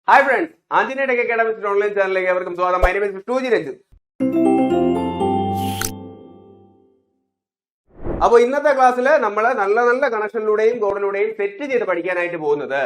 Hi friends, Anjaneya tech അക്കാഡമിക്സിന്റെ online ചാനലിലേക്ക് അവർക്കും സ്വാഗതം. മൈ നെയിം ഈസ് ടൂജി രഞ്ജിത്ത്. അപ്പോൾ ഇന്നത്തെ ക്ലാസ്സിൽ നമ്മൾ നല്ല നല്ല കണക്ഷനിലൂടെയും കോഡിലൂടെയും സെറ്റ് ചെയ്ത് പഠിക്കാനായിട്ട് പോകുന്നത്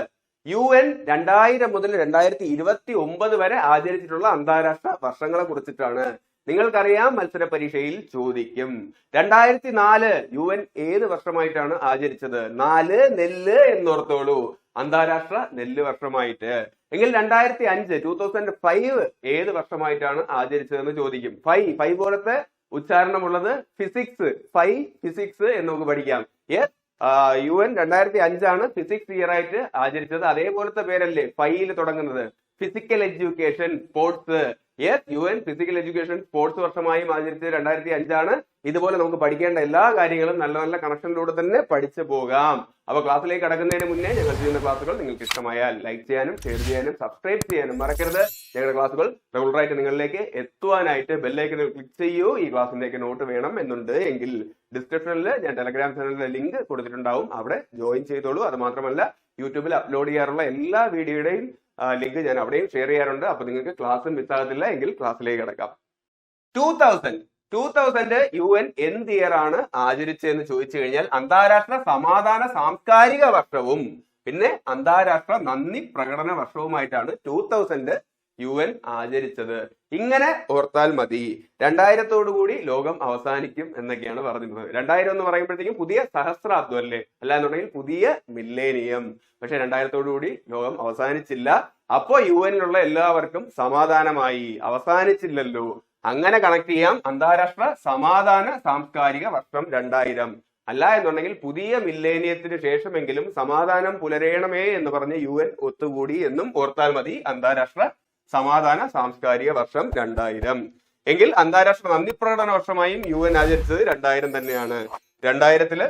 UN 2000 മുതൽ 2029 വരെ ആചരിച്ചിട്ടുള്ള അന്താരാഷ്ട്ര വർഷങ്ങളെ കുറിച്ചിട്ടാണ്. നിങ്ങൾക്കറിയാം, മത്സര പരീക്ഷയിൽ ചോദിക്കും. 2004 UN ഏത് വർഷമായിട്ടാണ് ആചരിച്ചത്? 4 നെല്ല് എന്നോർത്തോളൂ, അന്താരാഷ്ട്ര നെല്ല് വർഷമായിട്ട്. എങ്കിൽ 2005 ഏത് വർഷമായിട്ടാണ് ആചരിച്ചതെന്ന് ചോദിക്കും. ഫൈവ് പോലത്തെ ഉച്ചാരണമുള്ളത് ഫിസിക്സ് എന്ന് നമുക്ക് പഠിക്കാം. UN 2005 ഫിസിക്സ് ഇയർ ആയിട്ട് ആചരിച്ചത്. അതേപോലത്തെ പേരല്ലേ ഫൈയിൽ തുടങ്ങുന്നത്? Physical education, sports. UN physical education sports വർഷമായും ആചരിച്ചത് 2005. ഇതുപോലെ നമുക്ക് പഠിക്കേണ്ട എല്ലാ കാര്യങ്ങളും നല്ല നല്ല കണക്ഷനിലൂടെ തന്നെ പഠിച്ചു പോകാം. അപ്പൊ ക്ലാസ്സിലേക്ക് കടക്കുന്നതിന് മുന്നേ ഞങ്ങൾ ചെയ്യുന്ന ക്ലാസ്സുകൾ നിങ്ങൾക്ക് ഇഷ്ടമായാൽ ലൈക്ക് ചെയ്യാനും ഷെയർ ചെയ്യാനും സബ്സ്ക്രൈബ് ചെയ്യാനും മറക്കരുത്. ഞങ്ങളുടെ ക്ലാസ്സുകൾ റെഗുലറായിട്ട് നിങ്ങളിലേക്ക് എത്തുവാനായിട്ട് ബെല്ലൈക്കനിൽ ക്ലിക്ക് ചെയ്യൂ. ഈ ക്ലാസ്സിലേക്ക് നോട്ട് വേണം എന്നുണ്ട് എങ്കിൽ ഡിസ്ക്രിപ്ഷനിൽ ഞാൻ ടെലഗ്രാം ചാനലിന്റെ ലിങ്ക് കൊടുത്തിട്ടുണ്ടാവും, അവിടെ ജോയിൻ ചെയ്തോളൂ. അത് മാത്രമല്ല, യൂട്യൂബിൽ അപ്ലോഡ് ചെയ്യാറുള്ള എല്ലാ വീഡിയോയുടെയും ലിങ്ക് ഞാൻ അവിടെയും ഷെയർ ചെയ്യാറുണ്ട്. അപ്പൊ നിങ്ങൾക്ക് ക്ലാസ് മിസ്സാകത്തില്ല. എങ്കിൽ ക്ലാസ്സിലേക്ക് കിടക്കാം. 2000 UN എന്ത് ഇയർ ആണ് ആചരിച്ചതെന്ന് ചോദിച്ചു കഴിഞ്ഞാൽ അന്താരാഷ്ട്ര സമാധാന സാംസ്കാരിക വർഷവും പിന്നെ അന്താരാഷ്ട്ര നന്ദി പ്രകടന വർഷവുമായിട്ടാണ് 2000 UN ആചരിച്ചത്. ഇങ്ങനെ ഓർത്താൽ മതി. 2000 കൂടി ലോകം അവസാനിക്കും എന്നൊക്കെയാണ് പറഞ്ഞിരുന്നത്. 2000 എന്ന് പറയുമ്പോഴത്തേക്കും പുതിയ സഹസ്രാബ്ദം അല്ലേ, അല്ല എന്നുണ്ടെങ്കിൽ പുതിയ മില്ലേനിയം. പക്ഷെ 2000 കൂടി ലോകം അവസാനിച്ചില്ല. അപ്പോ UN എല്ലാവർക്കും സമാധാനമായി. അവസാനിച്ചില്ലല്ലോ, അങ്ങനെ കണക്ട് ചെയ്യാം. അന്താരാഷ്ട്ര സമാധാന സാംസ്കാരിക വർഷം 2000. അല്ല എന്നുണ്ടെങ്കിൽ പുതിയ മില്ലേനിയത്തിന് ശേഷമെങ്കിലും സമാധാനം പുലരേണമേ എന്ന് പറഞ്ഞ് UN ഒത്തുകൂടി എന്നും ഓർത്താൽ മതി. അന്താരാഷ്ട്ര സമാധാന സാംസ്കാരിക വർഷം 2000. എങ്കിൽ അന്താരാഷ്ട്ര നന്ദി പ്രകടന വർഷമായും UN ആചരിച്ചത് 2000 തന്നെയാണ്. 2000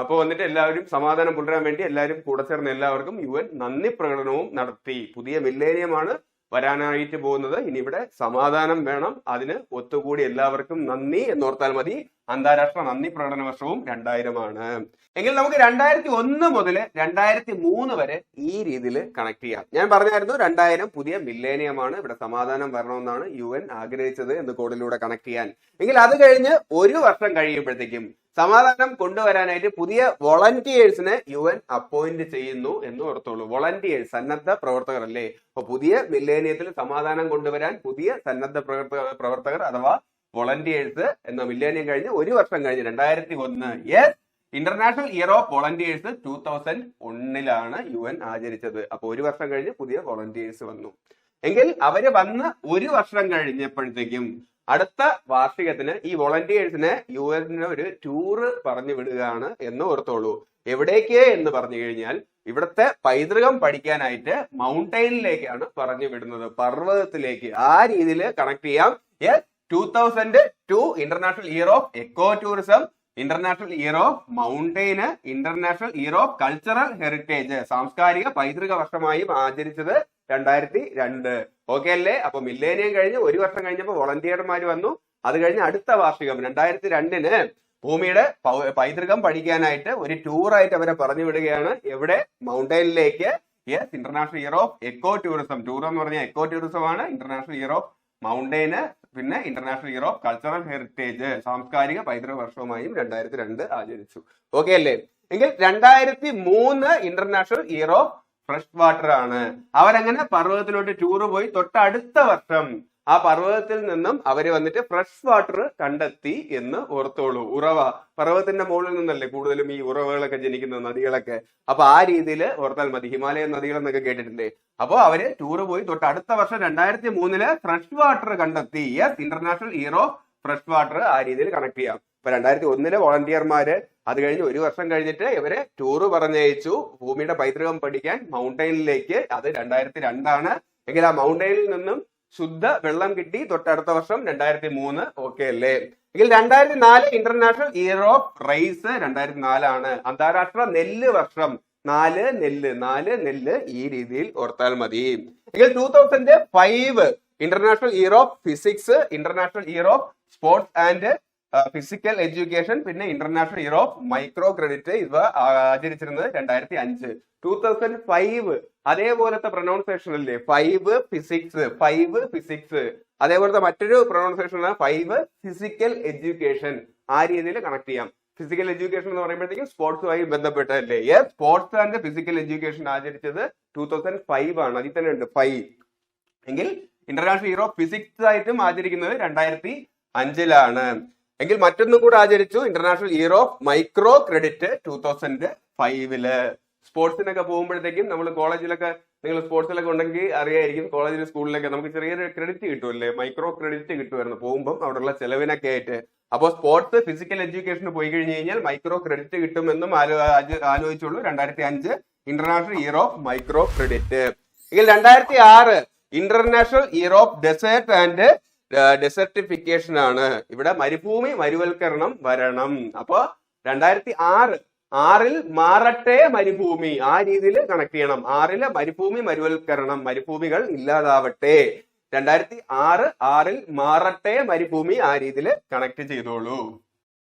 അപ്പൊ വന്നിട്ട് എല്ലാവരും സമാധാനം പുലരാൻ വേണ്ടി എല്ലാവരും കൂടെ ചേർന്ന് എല്ലാവർക്കും UN നന്ദി പ്രകടനവും നടത്തി. പുതിയ മില്ലേനിയമാണ് വരാനായിട്ട് പോകുന്നത്. ഇനി ഇവിടെ സമാധാനം വേണം, അതിന് ഒത്തുകൂടി എല്ലാവർക്കും നന്ദി എന്നോർത്താൽ മതി. അന്താരാഷ്ട്ര നന്ദി പ്രകടന വർഷവും 2000 എങ്കിൽ നമുക്ക് 2001 മുതൽ 2003 വരെ ഈ രീതിയിൽ കണക്ട് ചെയ്യാം. ഞാൻ പറഞ്ഞായിരുന്നു 2000 പുതിയ മില്ലേനിയമാണ്, ഇവിടെ സമാധാനം വരണമെന്നാണ് UN ആഗ്രഹിച്ചത് എന്ന് കോഡിലൂടെ കണക്ട് ചെയ്യാൻ. എങ്കിൽ അത് കഴിഞ്ഞ് ഒരു വർഷം കഴിയുമ്പോഴത്തേക്കും സമാധാനം കൊണ്ടുവരാനായിട്ട് പുതിയ വോളണ്ടിയേഴ്സിനെ UN അപ്പോയിന്റ് ചെയ്യുന്നു എന്ന് ഓർത്തോളൂ. വോളണ്ടിയേഴ്സ്, സന്നദ്ധ പ്രവർത്തകർ അല്ലേ. അപ്പൊ പുതിയ മില്ലേനിയത്തിൽ സമാധാനം കൊണ്ടുവരാൻ പുതിയ സന്നദ്ധ പ്രവർത്തകർ അഥവാ വോളണ്ടിയേഴ്സ് എന്ന മില്ലേനിയം കഴിഞ്ഞ് ഒരു വർഷം കഴിഞ്ഞ് 2001 international year of volunteers 2001 UN ആചരിച്ചത്. അപ്പൊ ഒരു വർഷം കഴിഞ്ഞ് പുതിയ വോളണ്ടിയേഴ്സ് വന്നു. എങ്കിൽ അവര് വന്ന് ഒരു വർഷം കഴിഞ്ഞപ്പോഴത്തേക്കും അടുത്ത വാർഷികത്തിന് ഈ വോളണ്ടിയേഴ്സിനെ UN ഒരു ടൂറ് പറഞ്ഞു വിടുകയാണ് എന്ന് ഓർത്തോളൂ. എവിടേക്ക് എന്ന് പറഞ്ഞു കഴിഞ്ഞാൽ ഇവിടുത്തെ പൈതൃകം പഠിക്കാനായിട്ട് മൗണ്ടൈനിലേക്കാണ് പറഞ്ഞു വിടുന്നത്, പർവ്വതത്തിലേക്ക്. ആ രീതിയിൽ കണക്ട് ചെയ്യാം. 2002 international year of eco tourism, international year of mountain, international year of cultural heritage, സാംസ്കാരിക പൈതൃക വർഷമായും ആചരിച്ചത് 2002. ഓക്കെ അല്ലേ? അപ്പൊ മില്ലേനിയം കഴിഞ്ഞ് ഒരു വർഷം കഴിഞ്ഞപ്പോൾ വോളണ്ടിയർമാർ വന്നു. അത് കഴിഞ്ഞ് അടുത്ത വാർഷികം 2002 ഭൂമിയുടെ പൈതൃകം പഠിക്കാനായിട്ട് ഒരു ടൂറായിട്ട് അവരെ പറഞ്ഞു വിടുകയാണ്. എവിടെ? മൗണ്ടൈനിലേക്ക്. International year of eco tourism. Tour എന്ന് പറഞ്ഞാൽ എക്കോ ടൂറിസം ആണ്. ഇന്റർനാഷണൽ ഇയർ ഓഫ് മൗണ്ടൈന്, പിന്നെ international year of cultural heritage, സാംസ്കാരിക പൈതൃക വർഷവുമായും 2002 ആചരിച്ചു. ഓക്കെ അല്ലേ? എങ്കിൽ 2003 international year of fresh water ആണ്. അവരങ്ങനെ പർവ്വതത്തിലോട്ട് ടൂറ് പോയി. തൊട്ടടുത്ത വർഷം ആ പർവ്വതത്തിൽ നിന്നും അവര് വന്നിട്ട് ഫ്രഷ് വാട്ടർ കണ്ടെത്തി എന്ന് ഓർത്തോളൂ. ഉറവ, പർവ്വതത്തിന്റെ മുകളിൽ നിന്നല്ലേ കൂടുതലും ഈ ഉറവകളൊക്കെ ജനിക്കുന്നത്, നദികളൊക്കെ. അപ്പൊ ആ രീതിയിൽ ഓർത്താൽ മതി. ഹിമാലയൻ നദികൾ എന്നൊക്കെ കേട്ടിട്ടില്ലേ? അപ്പൊ അവര് ടൂറ് പോയി. തൊട്ടടുത്ത വർഷം 2003 ഫ്രഷ് വാട്ടർ കണ്ടെത്തി. International year of fresh water. ആ രീതിയിൽ കണക്ട് ചെയ്യാം. ഇപ്പൊ 2001 വോളണ്ടിയർമാര്, അത് കഴിഞ്ഞ് ഒരു വർഷം കഴിഞ്ഞിട്ട് ഇവരെ ടൂറ് പറഞ്ഞയച്ചു ഭൂമിയുടെ പൈതൃകം പഠിക്കാൻ മൗണ്ടൈനിലേക്ക്. അത് 2002 എങ്കിൽ ആ മൗണ്ടൈനിൽ നിന്നും ശുദ്ധ വെള്ളം കിട്ടി. തൊട്ടടുത്ത വർഷം 2003. ഓക്കെ അല്ലേ? എങ്കിൽ 2004 ഇന്റർനാഷണൽ ഇയർ ഓഫ് റൈസ് 2004 അന്താരാഷ്ട്ര നെല്ല് വർഷം. 4 നെല്ല്. ഈ രീതിയിൽ ഓർത്താൽ മതി. എങ്കിൽ 2005 international year of physics, international year of sports and physical education, പിന്നെ international year of micro credit ഇവ ആചരിച്ചിരുന്നത് 2005. 2005 അതേപോലത്തെ പ്രൊനൗൺസിയേഷൻ അല്ലേ, 5 ഫിസിക്സ്. അതേപോലത്തെ മറ്റൊരു പ്രൊനൗൺസിയേഷൻ 5 ഫിസിക്കൽ എഡ്യൂക്കേഷൻ. ആ രീതിയിൽ കണക്ട് ചെയ്യാം. ഫിസിക്കൽ എഡ്യൂക്കേഷൻ എന്ന് പറയുമ്പോഴത്തേക്കും സ്പോർട്സുമായി ബന്ധപ്പെട്ടതല്ലേ. സ്പോർട്സ് ആൻഡ് ഫിസിക്കൽ എഡ്യൂക്കേഷൻ ആചരിച്ചത് 2005 ആണ്. അതിൽ തന്നെ ഉണ്ട് 5. എങ്കിൽ ഇന്റർനാഷണൽ ഇയർ ഓഫ് ഫിസിക്സ് ആയിട്ടും ആചരിക്കുന്നത് 2005 എങ്കിൽ മറ്റൊന്നും കൂടെ ആചരിച്ചു, international year of micro credit 2005. സ്പോർട്സിനൊക്കെ പോകുമ്പോഴത്തേക്കും നമ്മൾ കോളേജിലൊക്കെ, നിങ്ങൾ സ്പോർട്സിലൊക്കെ ഉണ്ടെങ്കിൽ അറിയായിരിക്കും, കോളേജിൽ സ്കൂളിലൊക്കെ നമുക്ക് ചെറിയൊരു ക്രെഡിറ്റ് കിട്ടുമല്ലേ, മൈക്രോ ക്രെഡിറ്റ് കിട്ടുമായിരുന്നു പോകുമ്പോൾ അവിടെയുള്ള ചെലവിനൊക്കെ ആയിട്ട്. അപ്പോൾ സ്പോർട്സ് ഫിസിക്കൽ എഡ്യൂക്കേഷന് പോയി കഴിഞ്ഞു കഴിഞ്ഞാൽ മൈക്രോ ക്രെഡിറ്റ് കിട്ടുമെന്നും ആലോചിച്ചുള്ളൂ. 2005 international year of micro credit. എങ്കിൽ 2006 international year of desert and desertification ആണ്. ഇവിടെ മരുഭൂമി മരുവൽക്കരണം വരണം. അപ്പൊ 2006 മാറട്ടെ മരുഭൂമി, ആ രീതിയിൽ കണക്ട് ചെയ്യണം. 6 മരുഭൂമി മരുവൽക്കരണം, മരുഭൂമികൾ ഇല്ലാതാവട്ടെ. 2006 മാറട്ടെ മരുഭൂമി, ആ രീതിയിൽ കണക്ട് ചെയ്തോളൂ.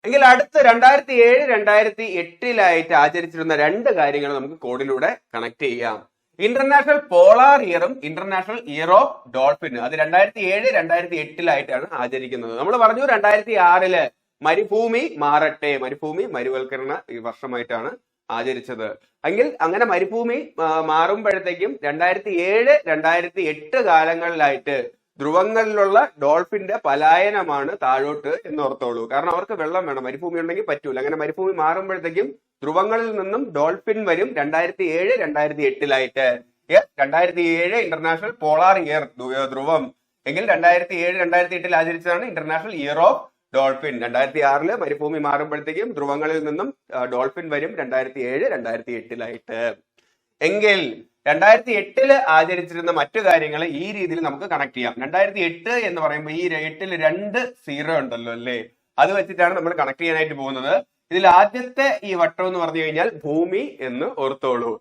എങ്കിൽ അടുത്ത് 2007, 2008 ആചരിച്ചിരുന്ന 2 കാര്യങ്ങൾ നമുക്ക് കോഡിലൂടെ കണക്ട് ചെയ്യാം. ഇന്റർനാഷണൽ പോളാർ ഇയറും ഇന്റർനാഷണൽ ഇയർ ഓഫ് ഡോൾഫിൻ. അത് 2007, 2008 ആചരിക്കുന്നത്. നമ്മൾ പറഞ്ഞു 2006 മരുഭൂമി മാറട്ടെ, മരുഭൂമി മരുവൽക്കരണ വർഷമായിട്ടാണ് ആചരിച്ചത്. എങ്കിൽ അങ്ങനെ മരുഭൂമി മാറുമ്പോഴത്തേക്കും 2007, 2008 കാലങ്ങളിലായിട്ട് ധ്രുവങ്ങളിലുള്ള ഡോൾഫിന്റെ പലായനമാണ് താഴോട്ട് എന്ന് ഓർത്തോളൂ. കാരണം അവർക്ക് വെള്ളം വേണം, മരുഭൂമി ഉണ്ടെങ്കിൽ പറ്റൂല. അങ്ങനെ മരുഭൂമി മാറുമ്പോഴത്തേക്കും ധ്രുവങ്ങളിൽ നിന്നും ഡോൾഫിൻ വരും 2007, 2008. 2007 ഇന്റർനാഷണൽ പോളാർ ഇയർ, ധ്രുവം. എങ്കിൽ 2007, 2008 ആചരിച്ചതാണ് ഇന്റർനാഷണൽ ഇയർ ഓഫ് ഡോൾഫിൻ. 2006 മരുഭൂമി മാറുമ്പോഴത്തേക്കും ധ്രുവങ്ങളിൽ നിന്നും ഡോൾഫിൻ വരും 2007, 2008. എങ്കിൽ 2008 ആചരിച്ചിരുന്ന മറ്റു കാര്യങ്ങൾ ഈ രീതിയിൽ നമുക്ക് കണക്ട് ചെയ്യാം. 2008 എന്ന് പറയുമ്പോൾ ഈ 8 2 0 ഉണ്ടല്ലോ അല്ലേ, അത് വെച്ചിട്ടാണ് നമ്മൾ കണക്ട് ചെയ്യാനായിട്ട് പോകുന്നത്. ഇതിൽ ആദ്യത്തെ ഈ വട്ടം എന്ന് പറഞ്ഞു കഴിഞ്ഞാൽ ഭൂമി എന്ന് ഓർത്തോളൂ.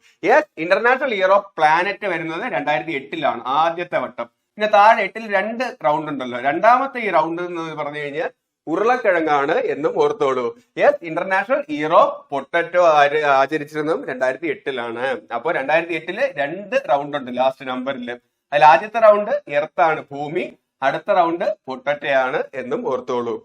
ഇന്റർനാഷണൽ ഇയർ ഓഫ് പ്ലാനറ്റ് വരുന്നത് 2008 ആദ്യത്തെ വട്ടം. പിന്നെ താഴെ 8 2 റൗണ്ട് ഉണ്ടല്ലോ. രണ്ടാമത്തെ ഈ റൗണ്ട് എന്ന് പറഞ്ഞു കഴിഞ്ഞാൽ ഉരുളക്കിഴങ്ങാണ് എന്നും ഓർത്തോളൂ. ഇന്റർനാഷണൽ ഇയർ ഓഫ് പൊട്ടറ്റോ ആചരിച്ചിരുന്നതും 2008 അപ്പോൾ 2008 2 റൗണ്ട് ഉണ്ട് ലാസ്റ്റ് നമ്പറിൽ. അതിൽ ആദ്യത്തെ റൗണ്ട് എർത്താണ്, ഭൂമി. അടുത്ത റൗണ്ട് പൊട്ടറ്റയാണ് എന്നും ഓർത്തോളൂ.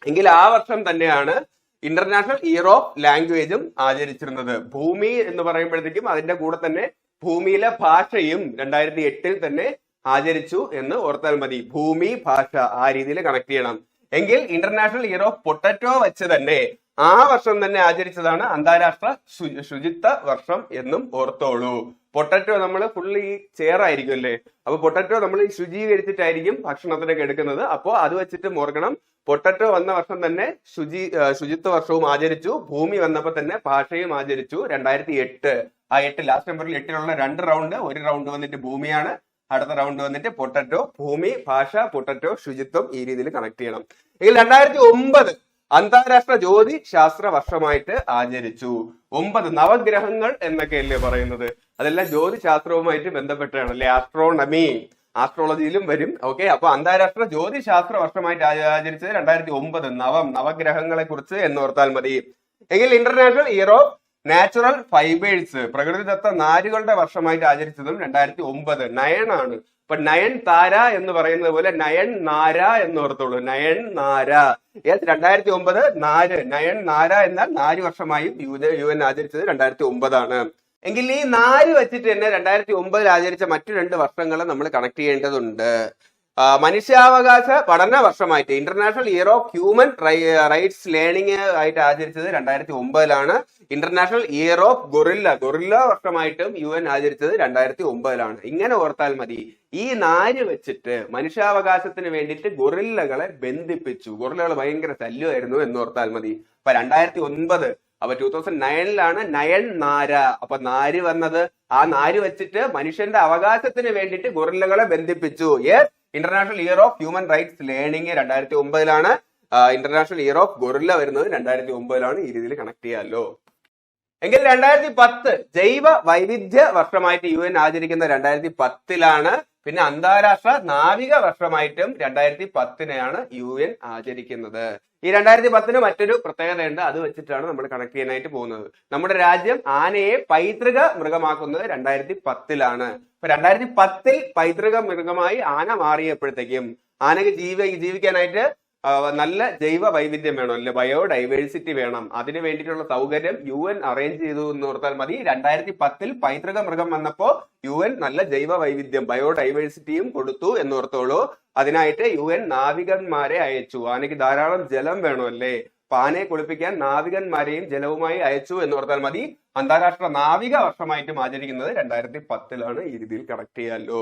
എങ്കിൽ ആ വർഷം തന്നെയാണ് ഇന്റർനാഷണൽ ഇയർ ഓഫ് ലാംഗ്വേജും ആചരിച്ചിരുന്നത്. ഭൂമി എന്ന് പറയുമ്പോഴത്തേക്കും അതിന്റെ കൂടെ തന്നെ ഭൂമിയിലെ ഭാഷയും 2008 തന്നെ ആചരിച്ചു എന്ന് ഓർത്താൽ മതി. ഭൂമി, ഭാഷ, ആ രീതിയിൽ കണക്ട് ചെയ്യണം. എങ്കിൽ ഇന്റർനാഷണൽ ഇയർ ഓഫ് പൊട്ടറ്റോ വെച്ച് തന്നെ ആ വർഷം തന്നെ ആചരിച്ചതാണ് അന്താരാഷ്ട്ര ശുചിത്വ വർഷം എന്നും ഓർത്തോളൂ. പൊട്ടറ്റോ നമ്മൾ ഫുള്ള് ഈ ചേറായിരിക്കും അല്ലേ, അപ്പൊ പൊട്ടറ്റോ നമ്മൾ ശുചീകരിച്ചിട്ടായിരിക്കും ഭക്ഷണത്തിനൊക്കെ എടുക്കുന്നത്. അപ്പോൾ അത് വെച്ചിട്ട് ഓർക്കണം, പൊട്ടറ്റോ വന്ന വർഷം തന്നെ ശുചിത്വ വർഷവും ആചരിച്ചു. ഭൂമി വന്നപ്പോ തന്നെ ഭാഷയും ആചരിച്ചു 2008. ആ 8 ലാസ്റ്റ് നമ്പറിൽ 8 2 റൗണ്ട്, ഒരു റൗണ്ട് വന്നിട്ട് ഭൂമിയാണ്, അടുത്ത റൗണ്ട് വന്നിട്ട് പൊട്ടറ്റോ. ഭൂമി, ഭാഷ, പൊട്ടറ്റോ, ശുചിത്വം, ഈ രീതിയിൽ കണക്ട് ചെയ്യണം. എങ്കിൽ 2009 അന്താരാഷ്ട്ര ജ്യോതി ശാസ്ത്ര വർഷമായിട്ട് ആചരിച്ചു. 9 നവഗ്രഹങ്ങൾ എന്നൊക്കെയല്ലേ പറയുന്നത്, അതെല്ലാം ജ്യോതിശാസ്ത്രവുമായിട്ട് ബന്ധപ്പെട്ടാണ് അല്ലെ. ആസ്ട്രോണമി, ആസ്ട്രോളജിയിലും വരും. ഓക്കെ, അപ്പൊ അന്താരാഷ്ട്ര ജ്യോതിശാസ്ത്ര വർഷമായിട്ട് ആചരിച്ചത് 2009 നവഗ്രഹങ്ങളെ കുറിച്ച് എന്നോർത്താൽ മതി. എങ്കിൽ international year of natural fibres, പ്രകൃതിദത്ത നാരുകളുടെ വർഷമായിട്ട് ആചരിച്ചതും 2009 നയനാണ്. അപ്പൊ നയൻ താര എന്ന് പറയുന്നത് പോലെ നയൻ നാര എന്ന് ഓർത്തോളൂ. നയൻ നാര. 2009 നാര്, നയൻ നാര എന്നാൽ 4 വർഷമായും UN ആചരിച്ചത് 2009. എങ്കിൽ ഈ 4 വെച്ചിട്ട് തന്നെ 2009 ആചരിച്ച മറ്റു 2 വർഷങ്ങൾ നമ്മൾ കണക്ട് ചെയ്യേണ്ടതുണ്ട്. മനുഷ്യാവകാശ പഠന വർഷമായിട്ട് international year of human rights learning ആയിട്ട് ആചരിച്ചത് 2009. ഇന്റർനാഷണൽ ഇയർ ഓഫ് ഗൊറില്ല വർഷമായിട്ടും UN ആചരിച്ചത് 2009. ഇങ്ങനെ ഓർത്താൽ മതി. ഈ 4 വെച്ചിട്ട് മനുഷ്യാവകാശത്തിന് വേണ്ടിയിട്ട് ഗൊറില്ലകളെ ബന്ധിപ്പിച്ചു. ഗൊറില്ലകൾ ഭയങ്കര ശല്യമായിരുന്നു എന്നോർത്താൽ മതി. അപ്പൊ 2009, അപ്പൊ 2009 നയൻ നാര. അപ്പൊ നാര് വന്നത്, ആ നാര് വെച്ചിട്ട് മനുഷ്യന്റെ അവകാശത്തിന് വേണ്ടിയിട്ട് ഗൊറില്ലകളെ ബന്ധിപ്പിച്ചു. International year of human rights learning 2009. International year of guerrilla വരുന്നത് 2009. ഈ രീതിയിൽ കണക്ട് ചെയ്യാമല്ലോ. എങ്കിൽ 2010 ജൈവ വൈവിധ്യ വർഷമായിട്ട് UN ആചരിക്കുന്ന 2010 പിന്നെ അന്താരാഷ്ട്ര നാവിക വർഷമായിട്ടും 2010 UN ആചരിക്കുന്നത്. ഈ 2010 മറ്റൊരു പ്രത്യേകതയുണ്ട്, അത് വെച്ചിട്ടാണ് നമ്മൾ കണക്ട് ചെയ്യാനായിട്ട് പോകുന്നത്. നമ്മുടെ രാജ്യം ആനയെ പൈതൃക മൃഗമാക്കുന്നത് 2010 അപ്പൊ 2010 പൈതൃക മൃഗമായി ആന മാറിയപ്പോഴത്തേക്കും ആനയ്ക്ക് ജീവിക്കാനായിട്ട് നല്ല ജൈവ വൈവിധ്യം വേണം, അല്ലെ, ബയോഡൈവേഴ്സിറ്റി വേണം. അതിന് വേണ്ടിയിട്ടുള്ള സൗകര്യം UN അറേഞ്ച് ചെയ്തു എന്ന് ഓർത്താൽ മതി. 2010 പൈതൃക മൃഗം വന്നപ്പോ UN നല്ല ജൈവ വൈവിധ്യം ബയോഡൈവേഴ്സിറ്റിയും കൊടുത്തു എന്നോർത്തോളൂ. അതിനായിട്ട് UN നാവികന്മാരെ അയച്ചു. ആനയ്ക്ക് ധാരാളം ജലം വേണം, അല്ലേ, അപ്പൊ ആനയെ കുളിപ്പിക്കാൻ നാവികന്മാരെയും ജലവുമായി അയച്ചു എന്നോർത്താൽ മതി. അന്താരാഷ്ട്ര നാവിക വർഷമായിട്ടും ആചരിക്കുന്നത് 2010 ഈ രീതിയിൽ കണക്ട് ചെയ്യാമല്ലോ.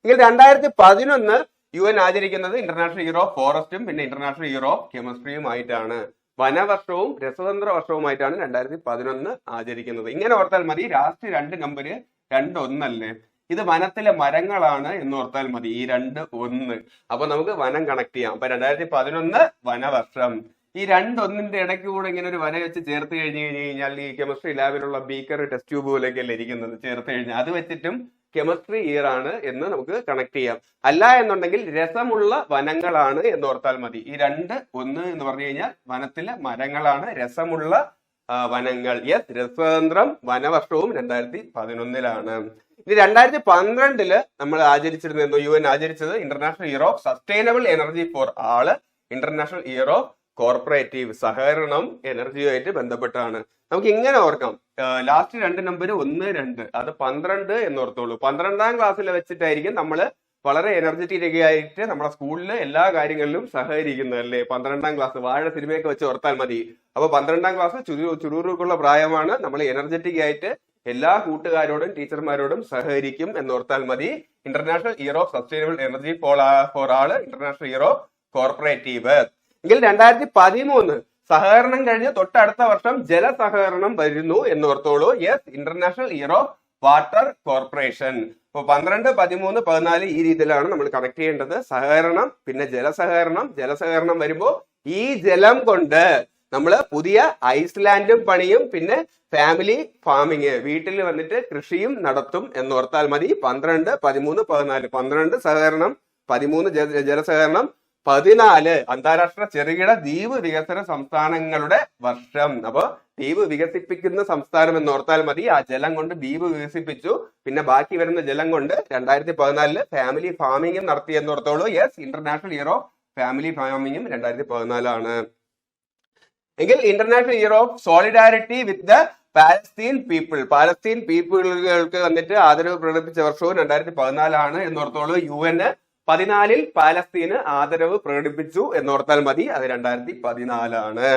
എങ്കിൽ 2011 UN ആചരിക്കുന്നത് ഇന്റർനാഷണൽ ഇയർ ഓഫ് ഫോറസ്റ്റും പിന്നെ ഇന്റർനാഷണൽ ഇയർ ഓഫ് കെമിസ്ട്രിയുമായിട്ടാണ്. വനവർഷവും രസതന്ത്ര വർഷവുമായിട്ടാണ് 2011 ആചരിക്കുന്നത്. ഇങ്ങനെ ഓർത്താൽ മതി. ലാസ്റ്റ് 2 നമ്പര് 2-1 അല്ലേ, ഇത് വനത്തിലെ മരങ്ങളാണ് എന്ന് ഓർത്താൽ മതി. ഈ 2-1 അപ്പൊ നമുക്ക് വനം കണക്ട് ചെയ്യാം. അപ്പൊ 2011 വനവർഷം. ഈ 2-1 ഇടയ്ക്ക് കൂടെ ഇങ്ങനെ ഒരു വന വെച്ച് ചേർത്ത് കഴിഞ്ഞാൽ ഈ കെമിസ്ട്രി ലാബിലുള്ള ബീക്കർ ടെസ്റ്റ് ട്യൂബ് പോലെയൊക്കെയല്ലേ ഇരിക്കുന്നത്, ചേർത്ത് കഴിഞ്ഞാൽ അത് വെച്ചിട്ടും കെമിസ്ട്രി ഇയർ ആണ് എന്ന് നമുക്ക് കണക്ട് ചെയ്യാം. അല്ല എന്നുണ്ടെങ്കിൽ രസമുള്ള വനങ്ങളാണ് എന്ന് ഓർത്താൽ മതി. ഈ 2-1 എന്ന് പറഞ്ഞു കഴിഞ്ഞാൽ വനത്തിലെ മരങ്ങളാണ്, രസമുള്ള വനങ്ങൾ. യെസ്, രസതന്ത്രം വനവർഷവും 2011. ഇനി 2012 നമ്മൾ ആചരിച്ചിരുന്നത് UN ആചരിച്ചത് international year of sustainable energy for all, international year of corporative, സഹകരണം എനർജിയുമായിട്ട് ബന്ധപ്പെട്ടാണ്. നമുക്ക് ഇങ്ങനെ ഓർക്കാം. ലാസ്റ്റ് 2 നമ്പർ 1-2 അത് 12 എന്നോർത്തോളൂ. 12ാം ക്ലാസ്സിൽ വെച്ചിട്ടായിരിക്കും നമ്മൾ വളരെ എനർജറ്റിക് ആയിട്ട് നമ്മുടെ സ്കൂളിൽ എല്ലാ കാര്യങ്ങളിലും സഹകരിക്കുന്നത്, അല്ലേ. 12ാം ക്ലാസ് വാഴ സിനിമയൊക്കെ വെച്ച് ഓർത്താൽ മതി. അപ്പൊ 12ാം ക്ലാസ് ചുരുക്കുള്ള പ്രായമാണ്. നമ്മൾ എനർജറ്റിക് ആയിട്ട് എല്ലാ കൂട്ടുകാരോടും ടീച്ചർമാരോടും സഹകരിക്കും എന്നോർത്താൽ മതി. International year of sustainable energy for all, international year of corporative. എങ്കിൽ 2013 സഹകരണം കഴിഞ്ഞ് തൊട്ടടുത്ത വർഷം ജലസഹകരണം വരുന്നു എന്നോർത്തോളൂ. Yes, international year of water corporation. അപ്പൊ 12, 13, 14 ഈ രീതിയിലാണ് നമ്മൾ കണക്ട് ചെയ്യേണ്ടത്. സഹകരണം പിന്നെ ജലസഹകരണം വരുമ്പോ ഈ ജലം കൊണ്ട് നമ്മൾ പുതിയ ഐസ്ലാൻഡും പണിയും പിന്നെ ഫാമിലി ഫാമിങ്, വീട്ടിൽ വന്നിട്ട് കൃഷിയും നടത്തും എന്നോർത്താൽ മതി. 12, 13, 14. 12 സഹകരണം, 13 ജലസഹകരണം, 14 അന്താരാഷ്ട്ര ചെറുകിട ദ്വീപ് വികസന സംസ്ഥാനങ്ങളുടെ വർഷം. അപ്പൊ ദ്വീപ് വികസിപ്പിക്കുന്ന സംസ്ഥാനം എന്നോർത്താൽ മതി. ആ ജലം കൊണ്ട് ദ്വീപ് വികസിപ്പിച്ചു, പിന്നെ ബാക്കി വരുന്ന ജലം കൊണ്ട് 2014 ഫാമിലി ഫാമിങ്ങും നടത്തി എന്നോർത്തോളൂ. Yes, international year of family ഫാമിങ്ങും 2014. എങ്കിൽ international year of solidarity with the Palestine പീപ്പിളുകൾക്ക് വന്നിട്ട് ആദരവ് പ്രകടിപ്പിച്ച വർഷവും 2014 എന്നോർത്തോളൂ. UN 14 പാലസ്തീന് ആദരവ് പ്രകടിപ്പിച്ചു എന്നോർത്താൽ മതി. അത് 2014.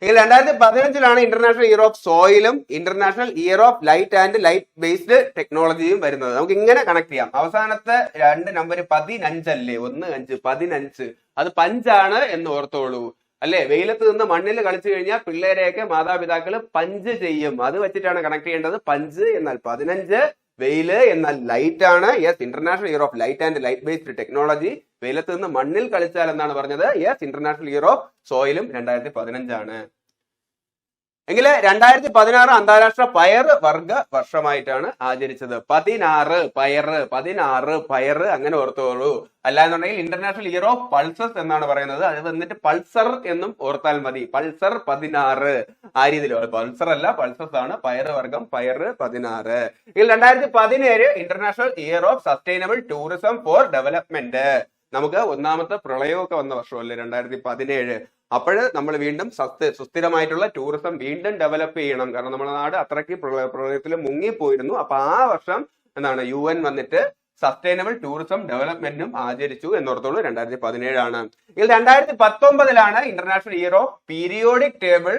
എങ്കിൽ 2015 ഇന്റർനാഷണൽ ഇയർ ഓഫ് സോയിലും international year of light and light based ടെക്നോളജിയും വരുന്നത്. നമുക്ക് ഇങ്ങനെ കണക്ട് ചെയ്യാം. അവസാനത്തെ 2 നമ്പർ 15 അല്ലേ, 1-5 15 അത് പഞ്ചാണ് എന്ന് ഓർത്തോളൂ, അല്ലെ. വെയിലത്ത് നിന്ന് മണ്ണിൽ കളിച്ചു കഴിഞ്ഞാൽ പിള്ളേരെയൊക്കെ മാതാപിതാക്കൾ പഞ്ച് ചെയ്യും. അത് വെച്ചിട്ടാണ് കണക്ട് ചെയ്യേണ്ടത്. പഞ്ച് എന്നാൽ 15, വെയില് എന്നാൽ ലൈറ്റ് ആണ്. Yes, international year of light and light based technology. വെയിലത്ത് നിന്ന് മണ്ണിൽ കളിച്ചാൽ എന്നാണ് പറഞ്ഞത്. യെസ്, ഇന്റർനാഷണൽ ഇയർ ഓഫ് സോയിലും 2015. എങ്കിൽ 2016 അന്താരാഷ്ട്ര പയർ വർഗ വർഷമായിട്ടാണ് ആചരിച്ചത്. 16 പയർ അങ്ങനെ ഓർത്തോളൂ. അല്ലാന്നുണ്ടെങ്കിൽ ഇന്റർനാഷണൽ ഇയർ ഓഫ് പൾസസ് എന്നാണ് പറയുന്നത്. അത് വന്നിട്ട് പൾസർ എന്നും ഓർത്താൽ മതി. പൾസർ 16 ആ രീതിയിൽ. പൾസർ അല്ല, പൾസസ് ആണ്. പയർ വർഗം, പയർ 16. ഇതിൽ 2017 international year of sustainable tourism for development. നമുക്ക് ഒന്നാമത്തെ പ്രളയമൊക്കെ വന്ന വർഷമല്ലേ 2017. അപ്പോൾ നമ്മൾ വീണ്ടും സുസ്ഥിരമായിട്ടുള്ള ടൂറിസം വീണ്ടും ഡെവലപ്പ് ചെയ്യണം. കാരണം നമ്മുടെ നാട് അത്രയ്ക്ക് പ്രളയത്തിൽ മുങ്ങിപ്പോയിരുന്നു. അപ്പൊ ആ വർഷം എന്താണ് UN വന്നിട്ട് സസ്റ്റൈനബിൾ ടൂറിസം ഡെവലപ്മെന്റും ആചരിച്ചു എന്നോർത്തോളൂ. 2017. ഇതിൽ 2019 international year of periodic table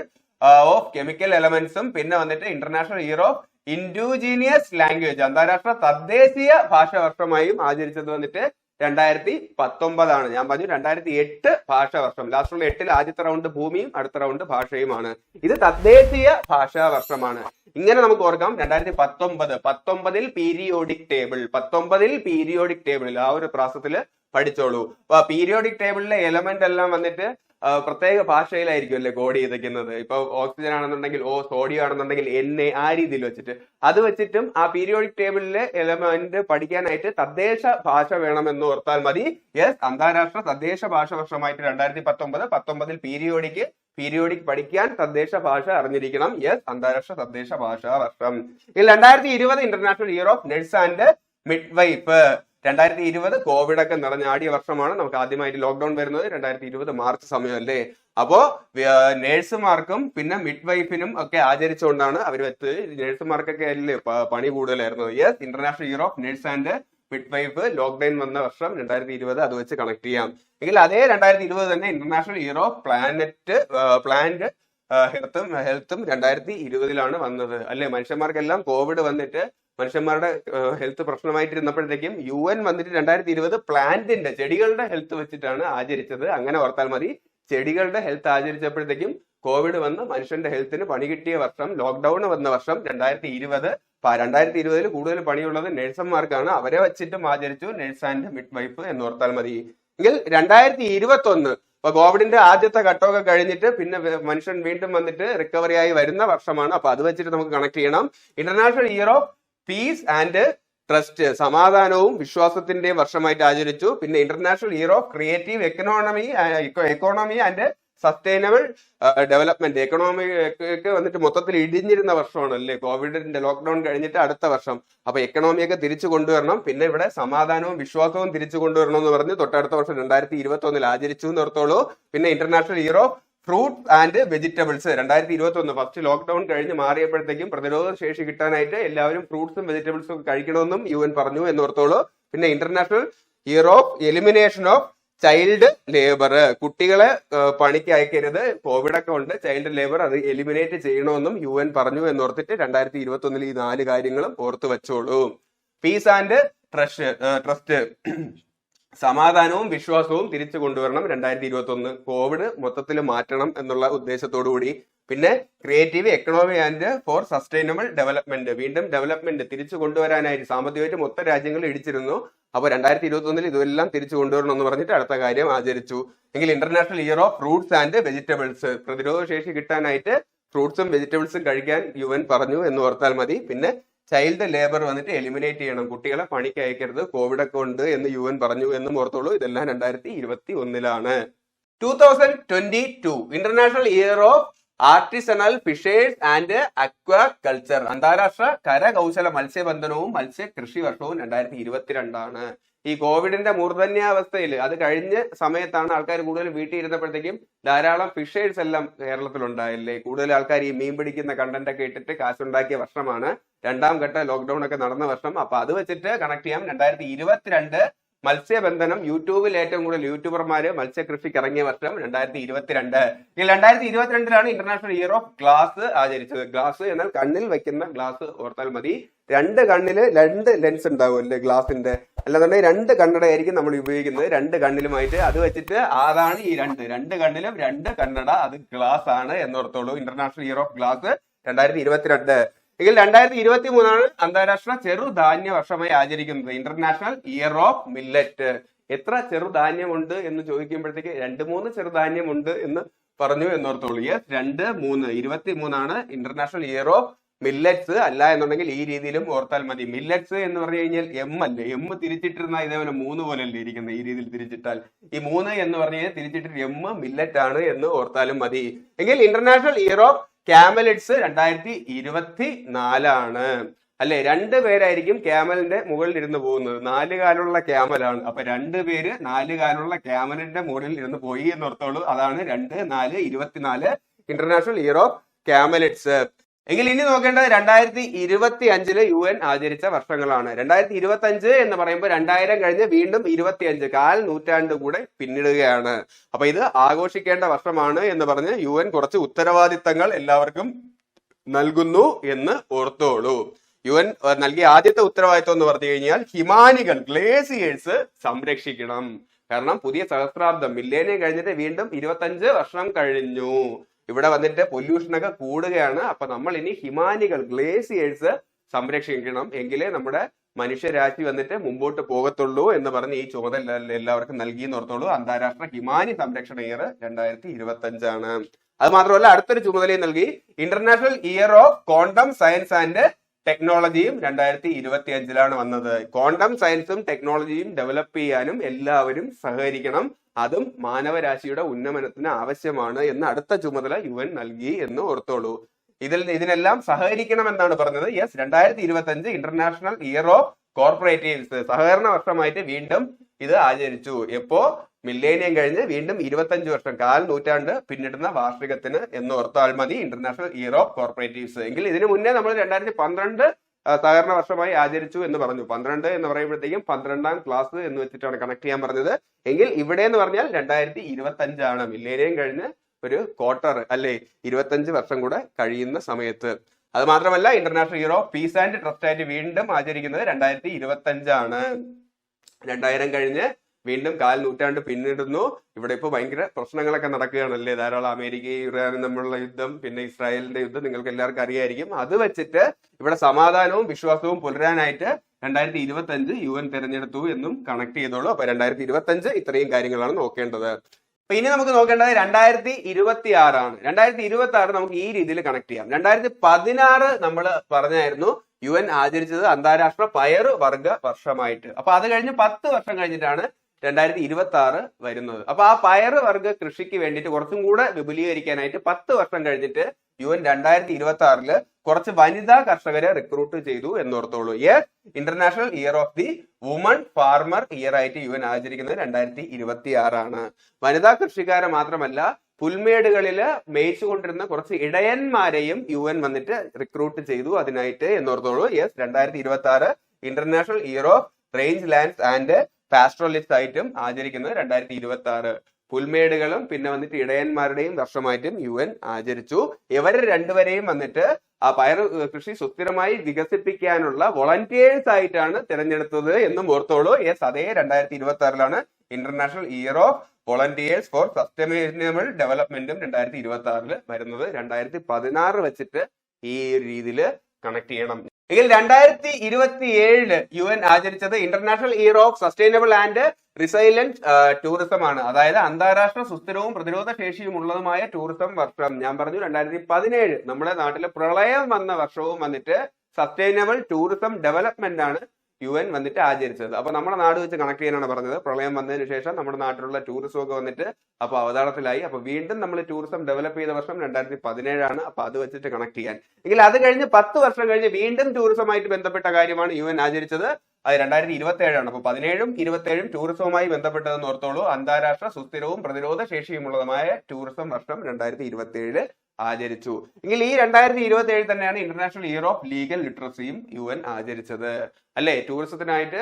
of chemical എലമെന്റ്സും പിന്നെ വന്നിട്ട് international year of indigenous language അന്താരാഷ്ട്ര തദ്ദേശീയ ഭാഷ വർഷമായും ആചരിച്ചത് വന്നിട്ട് 2019. ഞാൻ പറഞ്ഞു 2008 ഭാഷ വർഷം. ലാസ്റ്റുള്ള 8 ആദ്യത്തെ റൗണ്ട് ഭൂമിയും അടുത്ത റൗണ്ട് ഭാഷയുമാണ്. ഇത് തദ്ദേശീയ ഭാഷാ വർഷമാണ്. ഇങ്ങനെ നമുക്ക് ഓർക്കാം. 2019 പീരിയോഡിക് ടേബിൾ ആ ഒരു പ്രാസത്തിൽ പഠിച്ചോളൂ. അപ്പൊ പീരിയോഡിക് ടേബിളിലെ എലമെന്റ് എല്ലാം വന്നിട്ട് പ്രത്യേക ഭാഷയിലായിരിക്കും അല്ലെ കോഡ് ചെയ്തേക്കുന്നത്. ഇപ്പൊ ഓക്സിജൻ ആണെന്നുണ്ടെങ്കിൽ ഓ, സോഡിയം ആണെന്നുണ്ടെങ്കിൽ NA, ആ രീതിയിൽ വെച്ചിട്ട് അത് വെച്ചിട്ടും ആ പീരിയോഡിക് ടേബിളിലെ എലമെന്റ് പഠിക്കാനായിട്ട് തദ്ദേശ ഭാഷ വേണമെന്ന് ഓർത്താൽ മതി. യെസ്, അന്താരാഷ്ട്ര തദ്ദേശ ഭാഷ വർഷമായിട്ട് 2019 പീരിയോഡിക് പഠിക്കാൻ തദ്ദേശ ഭാഷ അറിഞ്ഞിരിക്കണം. യെസ്, അന്താരാഷ്ട്ര തദ്ദേശ ഭാഷാ വർഷം. 2020 international year of nurse and midwife. 2020 Covid ഒക്കെ നിറഞ്ഞാടിയ വർഷമാണ്. നമുക്ക് ആദ്യമായിട്ട് ലോക്ക്ഡൌൺ വരുന്നത് 2020 മാർച്ച് സമയമല്ലേ. അപ്പോ നേഴ്സുമാർക്കും പിന്നെ മിഡ് വൈഫിനും ഒക്കെ ആചരിച്ചുകൊണ്ടാണ് അവർ നേഴ്സുമാർക്കൊക്കെ അല്ലേ പണി കൂടുതലായിരുന്നു. Yes, international year of nurse and mid wife lockdown വന്ന വർഷം 2020, അത് വെച്ച് കണക്ട് ചെയ്യാം. എങ്കിൽ അതേ 2020 തന്നെ ഇന്റർനാഷണൽ ഇയർ ഓഫ് പ്ലാന്റ് ഹെൽത്തും 2020 വന്നത് അല്ലെ. മനുഷ്യന്മാർക്കെല്ലാം കോവിഡ് വന്നിട്ട് മനുഷ്യന്മാരുടെ ഹെൽത്ത് പ്രശ്നമായിട്ടിരുന്നപ്പോഴത്തേക്കും UN വന്നിട്ട് 2020 പ്ലാന്റിന്റെ ചെടികളുടെ ഹെൽത്ത് വെച്ചിട്ടാണ് ആചരിച്ചത്. അങ്ങനെ ഓർത്താൽ മതി. ചെടികളുടെ ഹെൽത്ത് ആചരിച്ചപ്പോഴത്തേക്കും കോവിഡ് വന്ന് മനുഷ്യന്റെ ഹെൽത്തിന് പണി കിട്ടിയ വർഷം, ലോക്ക്ഡൌൺ വന്ന വർഷം 2020. 2020 കൂടുതൽ പണിയുള്ളത് നഴ്സന്മാർക്കാണ്. അവരെ വെച്ചിട്ടും ആചരിച്ചു നഴ്സ് ആൻഡ് മിഡ് വൈഫ് എന്ന് ഓർത്താൽ മതി. എങ്കിൽ 2021 ഇപ്പൊ കോവിഡിന്റെ ആദ്യത്തെ ഘട്ടമൊക്കെ കഴിഞ്ഞിട്ട് പിന്നെ മനുഷ്യൻ വീണ്ടും വന്നിട്ട് റിക്കവറി ആയി വരുന്ന വർഷമാണ്. അപ്പൊ അത് വെച്ചിട്ട് നമുക്ക് കണക്ട് ചെയ്യണം. International year of peace and trust, സമാധാനവും വിശ്വാസത്തിന്റെയും വർഷമായിട്ട് ആചരിച്ചു. പിന്നെ international year of creative economy and sustainable development. Economy ഒക്കെ വന്നിട്ട് മൊത്തത്തിൽ ഇടിഞ്ഞിരുന്ന വർഷമാണ് അല്ലേ കോവിഡിന്റെ ലോക്ക്ഡൌൺ കഴിഞ്ഞിട്ട് അടുത്ത വർഷം. അപ്പൊ എക്കണോമിയൊക്കെ തിരിച്ചു കൊണ്ടുവരണം. പിന്നെ ഇവിടെ സമാധാനവും വിശ്വാസവും തിരിച്ചു കൊണ്ടുവരണം എന്ന് പറഞ്ഞ് തൊട്ടടുത്ത വർഷം 2021 ആചരിച്ചു എന്ന് ഓർത്തോളൂ. പിന്നെ international year of fruits and vegetables 2021 first lockdown കഴിഞ്ഞ് മാറിയപ്പോഴത്തേക്കും പ്രതിരോധ ശേഷി കിട്ടാനായിട്ട് എല്ലാവരും ഫ്രൂട്ട്സും വെജിറ്റബിൾസും കഴിക്കണമെന്നും UN പറഞ്ഞു എന്നോർത്തോളൂ. പിന്നെ international year of elimination of child labour, കുട്ടികളെ പണിക്ക് അയക്കരുത്, കോവിഡ് ഒക്കെ ഉണ്ട്, ചൈൽഡ് ലേബർ അത് എലിമിനേറ്റ് ചെയ്യണമെന്നും UN പറഞ്ഞു എന്നോർത്തിട്ട് 2021 ഈ 4 കാര്യങ്ങളും ഓർത്തു വെച്ചോളൂ. പീസ് ആൻഡ് ട്രസ്റ്റ്, സമാധാനവും വിശ്വാസവും തിരിച്ചു കൊണ്ടുവരണം 2021. കോവിഡ് മൊത്തത്തിൽ മാറ്റണം എന്നുള്ള ഉദ്ദേശത്തോടു കൂടി. പിന്നെ creative economy and four sustainable development, വീണ്ടും ഡെവലപ്മെന്റ് തിരിച്ചു കൊണ്ടുവരാനായിട്ട് സാമ്പത്തികമായിട്ട് മൊത്തം രാജ്യങ്ങൾ ഇടിച്ചിരുന്നു. അപ്പോൾ 2021 ഇതെല്ലാം തിരിച്ചു കൊണ്ടുവരണം എന്ന് പറഞ്ഞിട്ട് അടുത്ത കാര്യം ആചരിച്ചു. എങ്കിൽ international year of fruits and vegetables, പ്രതിരോധ ശേഷി കിട്ടാനായിട്ട് ഫ്രൂട്ട്സും വെജിറ്റബിൾസും കഴിക്കാൻ UN പറഞ്ഞു എന്ന് ഓർത്താൽ മതി. പിന്നെ ചൈൽഡ് ലേബർ വന്നിട്ട് എലിമിനേറ്റ് ചെയ്യണം, കുട്ടികളെ പണിക്ക് അയക്കരുത്, കോവിഡ് ഒക്കെ ഉണ്ട് എന്ന് UN പറഞ്ഞു എന്നും ഓർത്തോളൂ. ഇതെല്ലാം 2021 2022 international year of artisanal fishers and aqua culture, അന്താരാഷ്ട്ര കരകൗശല മത്സ്യബന്ധനവും മത്സ്യകൃഷി വർഷവും 2022. ഈ കോവിഡിന്റെ മൂർധന്യാവസ്ഥയിൽ അത് കഴിഞ്ഞ സമയത്താണ് ആൾക്കാർ കൂടുതൽ വീട്ടിൽ ഇരുന്നപ്പോഴത്തേക്കും ധാരാളം ഫിഷേഴ്സ് എല്ലാം കേരളത്തിലുണ്ടായില്ലേ. കൂടുതൽ ആൾക്കാർ ഈ മീൻ പിടിക്കുന്ന കണ്ടന്റ് ഒക്കെ ഇട്ടിട്ട് കാശുണ്ടാക്കിയ വർഷമാണ്. രണ്ടാം ഘട്ട ലോക്ക്ഡൌൺ ഒക്കെ നടന്ന വർഷം. അപ്പൊ അത് വെച്ചിട്ട് കണക്ട് ചെയ്യാം. 2022 മത്സ്യബന്ധനം, യൂട്യൂബിൽ ഏറ്റവും കൂടുതൽ യൂട്യൂബർമാര് മത്സ്യകൃഷിക്ക് ഇറങ്ങിയ വർഷം 2022. ഈ 2022 ഇന്റർനാഷണൽ ഇയർ ഓഫ് ഗ്ലാസ് ആചരിച്ചത്. ഗ്ലാസ് എന്നാൽ കണ്ണിൽ വെക്കുന്ന ഗ്ലാസ് ഓർത്താൽ മതി. 2 കണ്ണില് 2 ലെൻസ് ഉണ്ടാവും അല്ലേ ഗ്ലാസിന്റെ, അല്ലാന്നുണ്ടെങ്കിൽ 2 കണ്ണടയായിരിക്കും നമ്മൾ ഉപയോഗിക്കുന്നത് 2 കണ്ണിലുമായിട്ട്. അത് വെച്ചിട്ട് അതാണ് ഈ 2 കണ്ണിലും 2 കണ്ണട, അത് ഗ്ലാസ് ആണ് എന്നോർത്തോളൂ. International year of glass 2022. എങ്കിൽ 2023 അന്താരാഷ്ട്ര ചെറുധാന്യ വർഷമായി ആചരിക്കുന്നത്. International year of millet. എത്ര ചെറുധാന്യമുണ്ട് എന്ന് ചോദിക്കുമ്പോഴത്തേക്ക് 2-3 ചെറുധാന്യമുണ്ട് എന്ന് പറഞ്ഞു എന്നോർത്തോളൂ. Yes, 2-3 23 international year of millets. അല്ല എന്നുണ്ടെങ്കിൽ ഈ രീതിയിലും ഓർത്താൽ മതി. മില്ലറ്റ്സ് എന്ന് പറഞ്ഞു കഴിഞ്ഞാൽ അല്ലേ, തിരിച്ചിട്ടിരുന്ന ഇതേപോലെ 3 പോലല്ലേ ഇരിക്കുന്നത്. ഈ രീതിയിൽ തിരിച്ചിട്ടാൽ ഈ 3 എന്ന് പറഞ്ഞു കഴിഞ്ഞാൽ തിരിച്ചിട്ട് മില്ലറ്റ് ആണ് എന്ന് ഓർത്താലും മതി. എങ്കിൽ ഇന്റർനാഷണൽ ഇയർ ഓഫ് ക്യാമലിറ്റ്സ് 2024 അല്ലെ. 2 പേരായിരിക്കും ക്യാമലിന്റെ മുകളിൽ ഇരുന്ന് പോകുന്നത്. 4 കാലുള്ള ക്യാമലാണ്. അപ്പൊ 2 പേര് 4 കാലുള്ള ക്യാമലിന്റെ മുകളിൽ ഇരുന്ന് പോയി എന്നോർത്തോളൂ. അതാണ് 2-4-24 ഇന്റർനാഷണൽ ഇയർ ഓഫ് ക്യാമലിറ്റ്സ്. എങ്കിൽ ഇനി നോക്കേണ്ടത് 2025 UN ആചരിച്ച വർഷങ്ങളാണ്. 2025 എന്ന് പറയുമ്പോൾ 2000 കഴിഞ്ഞ് വീണ്ടും 25 കാൽ നൂറ്റാണ്ട് കൂടെ പിന്നിടുകയാണ്. അപ്പൊ ഇത് ആഘോഷിക്കേണ്ട വർഷമാണ് എന്ന് പറഞ്ഞ് UN കുറച്ച് ഉത്തരവാദിത്തങ്ങൾ എല്ലാവർക്കും നൽകുന്നു എന്ന് ഓർത്തോളൂ. UN നൽകിയ ആദ്യത്തെ ഉത്തരവാദിത്വം എന്ന് പറഞ്ഞു കഴിഞ്ഞാൽ ഹിമാനികൾ, ഗ്ലേസിയേഴ്സ് സംരക്ഷിക്കണം. കാരണം പുതിയ സഹസ്രാബ്ദം മില്ലേനിയം കഴിഞ്ഞിട്ട് വീണ്ടും 25 വർഷം കഴിഞ്ഞു. ഇവിടെ വന്നിട്ട് പൊല്യൂഷനൊക്കെ കൂടുകയാണ്. അപ്പൊ നമ്മൾ ഇനി ഹിമാനികൾ, ഗ്ലേസിയേഴ്സ് സംരക്ഷിക്കണം. എങ്കിലേ നമ്മുടെ മനുഷ്യരാശി വന്നിട്ട് മുമ്പോട്ട് പോകത്തുള്ളൂ എന്ന് പറഞ്ഞ് ഈ ചുമതല എല്ലാവർക്കും നൽകിയെന്ന് ഓർത്തോളൂ. അന്താരാഷ്ട്ര ഹിമാനി സംരക്ഷണ ഇയർ 2025 അത് മാത്രമല്ല അടുത്തൊരു ചുമതലയും നൽകി. International year of quantum science and ടെക്നോളജിയും 2025 വന്നത്. ക്വാണ്ടം സയൻസും ടെക്നോളജിയും ഡെവലപ്പ് ചെയ്യാനും എല്ലാവരും സഹകരിക്കണം, അതും മാനവരാശിയുടെ ഉന്നമനത്തിന് ആവശ്യമാണ് എന്ന് അടുത്ത ചുമതല UN നൽകി എന്ന് ഓർത്തോളൂ. ഇതിനെല്ലാം സഹകരിക്കണം എന്നാണ് പറഞ്ഞത്. യെസ്, 2025 ഇന്റർനാഷണൽ ഇയർ ഓഫ് കോർപ്പറേറ്റീവ്സ് സഹകരണ വർഷമായിട്ട് വീണ്ടും ഇത് ആചരിച്ചു. എപ്പോ മില്ലേനിയം കഴിഞ്ഞ് വീണ്ടും 25 വർഷം, 1/4 നൂറ്റാണ്ട് പിന്നിടുന്ന വാർഷികത്തിന് എന്ന് ഓർത്താൽ മതി ഇന്റർനാഷണൽ ഇയർ ഓഫ് കോർപ്പറേറ്റീവ്സ്. എങ്കിൽ ഇതിനു മുന്നേ നമ്മൾ 2012 സഹകരണ വർഷമായി ആചരിച്ചു എന്ന് പറഞ്ഞു. 12 എന്ന് പറയുമ്പോഴത്തേക്കും 12ാം ക്ലാസ് എന്ന് വെച്ചിട്ടാണ് കണക്ട് ചെയ്യാൻ പറഞ്ഞത്. എങ്കിൽ ഇവിടെ എന്ന് പറഞ്ഞാൽ 2025 മില്ലേനിയം കഴിഞ്ഞ് ഒരു ക്വാർട്ടർ അല്ലെ 25 വർഷം കൂടെ കഴിയുന്ന സമയത്ത്. അത് മാത്രമല്ല international year of peace and trust ആയിട്ട് വീണ്ടും ആചരിക്കുന്നത് 2025 2000 കഴിഞ്ഞ് വീണ്ടും 1/4 നൂറ്റാണ്ട് പിന്നിടുന്നു. ഇവിടെ ഇപ്പൊ ഭയങ്കര പ്രശ്നങ്ങളൊക്കെ നടക്കുകയാണല്ലേ, ധാരാളം അമേരിക്കയും ഇറാനും തമ്മിലുള്ള യുദ്ധം, പിന്നെ ഇസ്രായേലിന്റെ യുദ്ധം നിങ്ങൾക്ക് എല്ലാവർക്കും അറിയായിരിക്കും. അത് വെച്ചിട്ട് ഇവിടെ സമാധാനവും വിശ്വാസവും പുലരാനായിട്ട് 2025 UN തെരഞ്ഞെടുത്തു എന്നും കണക്ട് ചെയ്തോളൂ. അപ്പൊ 2025 ഇത്രയും കാര്യങ്ങളാണ് നോക്കേണ്ടത്. അപ്പൊ ഇനി നമുക്ക് നോക്കേണ്ടത് 2026 2026 നമുക്ക് ഈ രീതിയിൽ കണക്ട് ചെയ്യാം. 2016 നമ്മൾ പറഞ്ഞായിരുന്നു UN ആചരിച്ചത് അന്താരാഷ്ട്ര പയറ് വർഗ വർഷമായിട്ട്. അപ്പൊ അത് കഴിഞ്ഞ് 10 വർഷം കഴിഞ്ഞിട്ടാണ് 2026 വരുന്നത്. അപ്പൊ ആ പയറ് വർഗ കൃഷിക്ക് വേണ്ടിയിട്ട് കുറച്ചും കൂടെ വിപുലീകരിക്കാനായിട്ട് 10 വർഷം കഴിഞ്ഞിട്ട് UN 2026 കുറച്ച് വനിതാ കർഷകരെ റിക്രൂട്ട് ചെയ്തു എന്നോർത്തോളൂ. International year of the woman farmer year ആയിട്ട് UN ആചരിക്കുന്നത് 2026 വനിതാ കൃഷിക്കാരെ മാത്രമല്ല പുൽമേടുകളില് മേയിച്ചുകൊണ്ടിരുന്ന കുറച്ച് ഇടയന്മാരെയും UN വന്നിട്ട് റിക്രൂട്ട് ചെയ്തു അതിനായിട്ട് എന്നോർത്തോളൂ. 2026 international year of rangelands and pastoralist ആയിട്ടും ആചരിക്കുന്നത് 2026 പുൽമേടുകളും പിന്നെ വന്നിട്ട് ഇടയന്മാരുടെയും വർഷമായിട്ടും UN ആചരിച്ചു. ഇവരെ രണ്ടുപേരെയും വന്നിട്ട് ആ പയർ കൃഷി സുസ്ഥിരമായി വികസിപ്പിക്കാനുള്ള വോളണ്ടിയേഴ്സ് ആയിട്ടാണ് തിരഞ്ഞെടുത്തത് എന്നും ഓർത്തോളൂ. അതേ 2026 international year of volunteers for sustainable ഡെവലപ്മെന്റും 2026 വരുന്നത്. 2016 വെച്ചിട്ട് ഈ രീതിയിൽ കണക്ട് ചെയ്യണം. എങ്കിൽ 2027 UN ആചരിച്ചത് international year of sustainable and resilient tourism ആണ്. അതായത് അന്താരാഷ്ട്ര സുസ്ഥിരവും പ്രതിരോധ ശേഷിയും ഉള്ളതുമായ ടൂറിസം വർഷം. ഞാൻ പറഞ്ഞു 2017 നമ്മുടെ നാട്ടിൽ പ്രളയം വന്ന വർഷവും വന്നിട്ട് സസ്റ്റൈനബിൾ ടൂറിസം ഡെവലപ്മെന്റ് ആണ് UN വന്നിട്ട് ആചരിച്ചത്. അപ്പൊ നമ്മുടെ നാട് വെച്ച് കണക്ട് ചെയ്യാനാണ് പറഞ്ഞത്. പ്രളയം വന്നതിന് ശേഷം നമ്മുടെ നാട്ടിലുള്ള ടൂറിസം ഒക്കെ വന്നിട്ട് അപ്പൊ അവതാളത്തിലായി. അപ്പൊ വീണ്ടും നമ്മൾ ടൂറിസം ഡെവലപ്പ് ചെയ്ത വർഷം 2017 അപ്പൊ അത് വെച്ചിട്ട് കണക്ട് ചെയ്യാൻ. എങ്കിൽ അത് കഴിഞ്ഞ് 10 വർഷം കഴിഞ്ഞ് വീണ്ടും ടൂറിസവുമായിട്ട് ബന്ധപ്പെട്ട കാര്യമാണ് UN ആചരിച്ചത്. അത് 2027 അപ്പൊ 17ഉം 27ഉം ടൂറിസവുമായി ബന്ധപ്പെട്ടതെന്ന് ഓർത്തോളൂ. അന്താരാഷ്ട്ര സുസ്ഥിരവും പ്രതിരോധ ശേഷിയുമുള്ളതുമായ ടൂറിസം വർഷം 2027 ആചരിച്ചു. എങ്കിൽ ഈ 2027 തന്നെയാണ് ഇന്റർനാഷണൽ ഇയർ ഓഫ് ലീഗൽ ലിറ്ററസിയും UN ആചരിച്ചത് അല്ലെ. ടൂറിസത്തിനായിട്ട്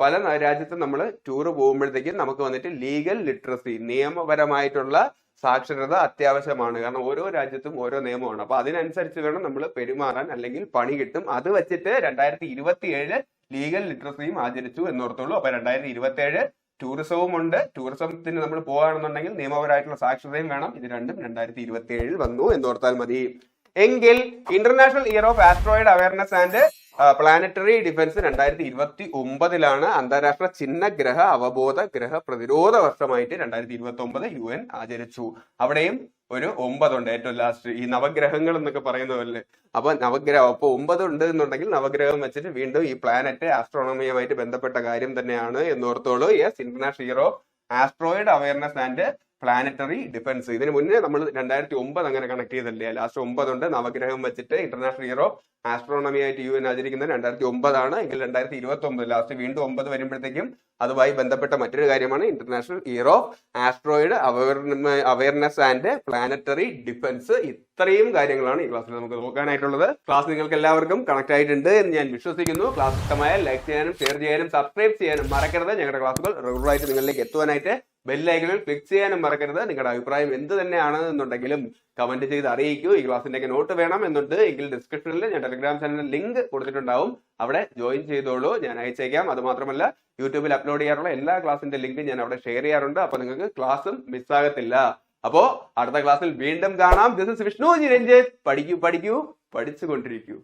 പല രാജ്യത്തും നമ്മൾ ടൂർ പോകുമ്പോഴത്തേക്കും നമുക്ക് വന്നിട്ട് ലീഗൽ ലിറ്ററസി നിയമപരമായിട്ടുള്ള സാക്ഷരത അത്യാവശ്യമാണ്. കാരണം ഓരോ രാജ്യത്തും ഓരോ നിയമമാണ്. അപ്പൊ അതിനനുസരിച്ച് വേണം നമ്മൾ പെരുമാറാൻ, അല്ലെങ്കിൽ പണി കിട്ടും. അത് വെച്ചിട്ട് 2027 ലീഗൽ ലിറ്ററസിയും ആചരിച്ചു എന്നോർത്തോളൂ. അപ്പൊ 2027 ടൂറിസവും ഉണ്ട്. ടൂറിസത്തിന് നമ്മൾ പോവുകയാണെന്നുണ്ടെങ്കിൽ നിയമപരമായിട്ടുള്ള സാക്ഷരതയും വേണം. ഇത് രണ്ടും 2027 വന്നു എന്നോർത്താൽ മതി. എങ്കിൽ international year of asteroid awareness and planetary defence 2029 അന്താരാഷ്ട്ര ചിഹ്നഗ്രഹ അവബോധ ഗ്രഹ പ്രതിരോധ വർഷമായിട്ട് 2029 UN ആചരിച്ചു. അവിടെയും ഒരു 9 ഉണ്ട് ഏറ്റവും ലാസ്റ്റ്. ഈ നവഗ്രഹങ്ങൾ എന്നൊക്കെ പറയുന്നതല്ലേ. അപ്പൊ നവഗ്രഹം അപ്പൊ 9 ഉണ്ട് എന്നുണ്ടെങ്കിൽ നവഗ്രഹം വെച്ചിട്ട് വീണ്ടും ഈ പ്ലാനറ്റ് ആസ്ട്രോണമിയുമായിട്ട് ബന്ധപ്പെട്ട കാര്യം തന്നെയാണ് എന്നോർത്തോളൂ. International year of asteroid awareness and planetary defence. ഇതിന് മുന്നേ നമ്മൾ 2009 അങ്ങനെ കണക്ട് ചെയ്തല്ലേ. ലാസ്റ്റ് 9 ഉണ്ട്. നവഗ്രഹം വെച്ചിട്ട് ഇന്റർനാഷണൽ ഇയർ ഓഫ് ആസ്ട്രോണമി ആയിട്ട് UN ആചരിക്കുന്നത് 2009 എങ്കിൽ 2029 ലാസ്റ്റ് വീണ്ടും 9 വരുമ്പോഴത്തേക്കും അതുമായി ബന്ധപ്പെട്ട മറ്റൊരു കാര്യമാണ് international year of asteroid awareness and planetary defence. ഇത്രയും കാര്യങ്ങളാണ് ഈ ക്ലാസ്സിൽ നമുക്ക് നോക്കാനായിട്ടുള്ളത്. ക്ലാസ് നിങ്ങൾക്ക് എല്ലാവർക്കും കണക്ട് ആയിട്ടുണ്ട് എന്ന് ഞാൻ വിശ്വസിക്കുന്നു. ക്ലാസ് ഇഷ്ടമായ ലൈക്ക് ചെയ്യാനും ഷെയർ ചെയ്യാനും സബ്സ്ക്രൈബ് ചെയ്യാനും മറക്കരുത്. ഞങ്ങളുടെ ക്ലാസ്സുകൾ റെഗുലറായിട്ട് നിങ്ങളിലേക്ക് എത്തുവാനായിട്ട് ബെല്ലൈക്കണിൽ ക്ലിക്ക് ചെയ്യാനും മറക്കരുത്. നിങ്ങളുടെ അഭിപ്രായം എന്ത് തന്നെയാണ് എന്നുണ്ടെങ്കിലും കമന്റ് ചെയ്ത് അറിയിക്കൂ. ഈ ക്ലാസ്സിന്റെ നോട്ട് വേണം എന്നുണ്ട് എങ്കിൽ ഡിസ്ക്രിപ്ഷനിൽ ഞാൻ ടെലിഗ്രാം ചാനലിൽ ലിങ്ക് കൊടുത്തിട്ടുണ്ടാവും. അവിടെ ജോയിൻ ചെയ്തോളൂ, ഞാൻ അയച്ചേക്കാം. അത് മാത്രമല്ല യൂട്യൂബിൽ അപ്ലോഡ് ചെയ്യാറുള്ള എല്ലാ ക്ലാസിന്റെ ലിങ്ക് ഞാൻ അവിടെ ഷെയർ ചെയ്യാറുണ്ട്. അപ്പൊ നിങ്ങൾക്ക് ക്ലാസ്സും മിസ്സാകത്തില്ല. അപ്പോ അടുത്ത ക്ലാസ്സിൽ വീണ്ടും കാണാം. This is Vishnu G Ranjith. പഠിക്കൂ പഠിക്കൂ പഠിച്ചുകൊണ്ടിരിക്കൂ.